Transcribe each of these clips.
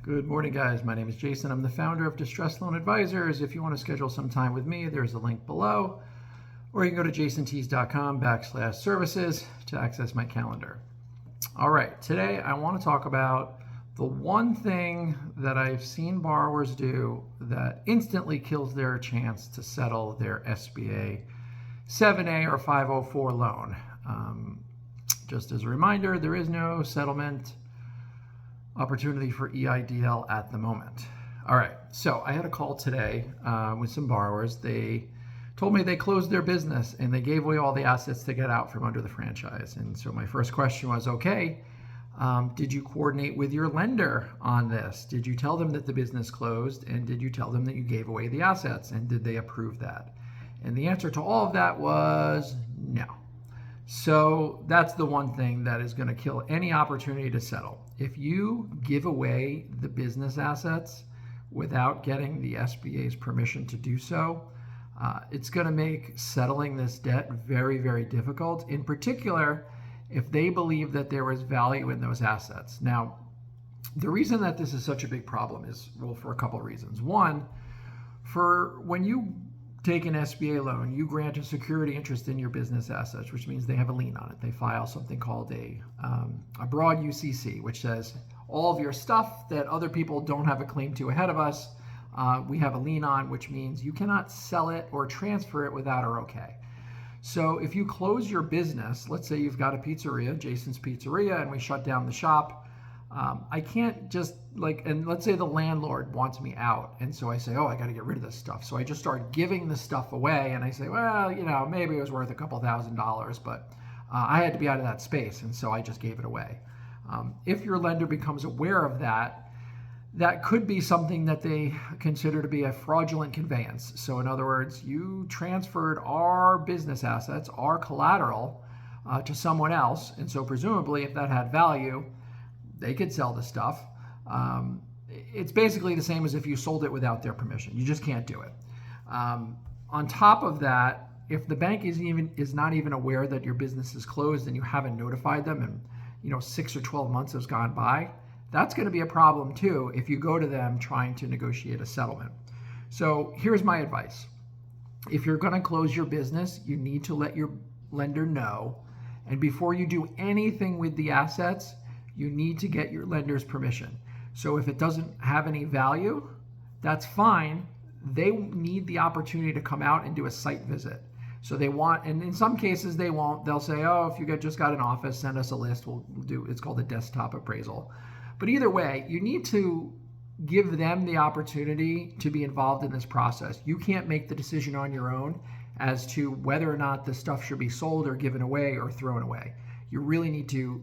Good morning, guys. My name is Jason. I'm the founder of Distress Loan Advisors. If you want to schedule some time with me, there's a link below, or you can go to jasontees.com/services to access my calendar. All right, today I want to talk about the one thing that I've seen borrowers do that instantly kills their chance to settle their SBA 7A or 504 loan. Just as a reminder, there is no settlement opportunity for EIDL at the moment. All right, so I had a call today with some borrowers. They told me they closed their business and they gave away all the assets to get out from under the franchise. And so my first question was, okay, did you coordinate with your lender on this? Did you tell them that the business closed, and did you tell them that you gave away the assets, and did they approve that? And the answer to all of that was no. So that's the one thing that is going to kill any opportunity to settle. If you give away the business assets without getting the SBA's permission to do so, it's going to make settling this debt very, very difficult, in particular if they believe that there is value in those assets. Now, the reason that this is such a big problem is, well, for a couple of reasons. One, for when you take an SBA loan, you grant a security interest in your business assets, which means they have a lien on it. They file something called a broad UCC, which says all of your stuff that other people don't have a claim to ahead of us, we have a lien on, which means you cannot sell it or transfer it without our okay. So if you close your business, let's say you've got a pizzeria, Jason's Pizzeria, and we shut down the shop, I can't just and let's say the landlord wants me out, and so I say, oh, I got to get rid of this stuff. So I just start giving the stuff away, and I say, well, maybe it was worth a couple $1,000s, but I had to be out of that space, and so I just gave it away. If your lender becomes aware of that, that could be something that they consider to be a fraudulent conveyance. So in other words, you transferred our business assets, our collateral, to someone else, and so presumably if that had value, they could sell the stuff. It's basically the same as if you sold it without their permission. You just can't do it. On top of that, if the bank is not even aware that your business is closed and you haven't notified them, and 6 or 12 months has gone by, that's going to be a problem too if you go to them trying to negotiate a settlement. So here's my advice. If you're going to close your business, you need to let your lender know, and before you do anything with the assets, you need to get your lender's permission. So if it doesn't have any value, that's fine. They need the opportunity to come out and do a site visit. So they want, and in some cases they won't. They'll say, oh, if you just got an office, send us a list. We'll do, it's called a desktop appraisal. But either way, you need to give them the opportunity to be involved in this process. You can't make the decision on your own as to whether or not the stuff should be sold or given away or thrown away. You really need to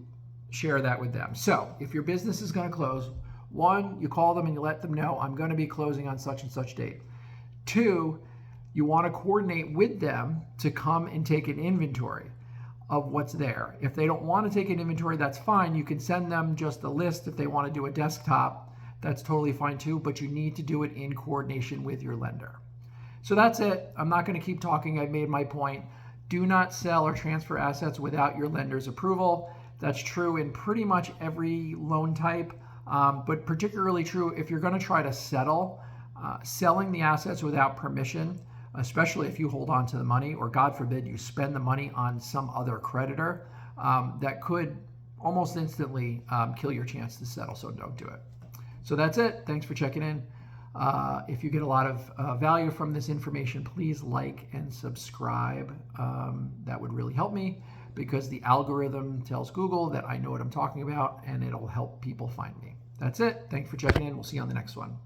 share that with them. So if your business is going to close, one, you call them and you let them know, I'm going to be closing on such and such date. Two, you want to coordinate with them to come and take an inventory of what's there. If they don't want to take an inventory, that's fine. You can send them just a list. If they want to do a desktop, that's totally fine too, but you need to do it in coordination with your lender. So that's it. I'm not going to keep talking. I've made my point. Do not sell or transfer assets without your lender's approval. That's true in pretty much every loan type, but particularly true if you're going to try to settle. Selling the assets without permission, especially if you hold on to the money, or God forbid you spend the money on some other creditor, that could almost instantly kill your chance to settle, so don't do it. So that's it. Thanks for checking in. If you get a lot of value from this information, please like and subscribe. That would really help me, because the algorithm tells Google that I know what I'm talking about, and it'll help people find me. That's it. Thanks for checking in. We'll see you on the next one.